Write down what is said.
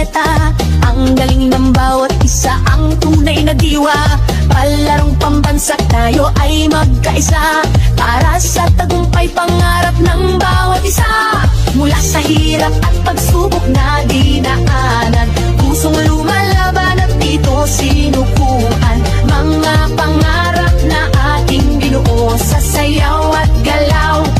atleta. Ang galing ng bawat isa, ang tunay na diwa. Palarong pambansa, tayo ay magkaisa. Para sa tagumpay, pangarap ng bawat isa. Mula sa hirap at pagsubok na dinaanan, pusong lumalaban at dito sinukuan. Mga pangarap na ating binuo sa sayaw at galaw.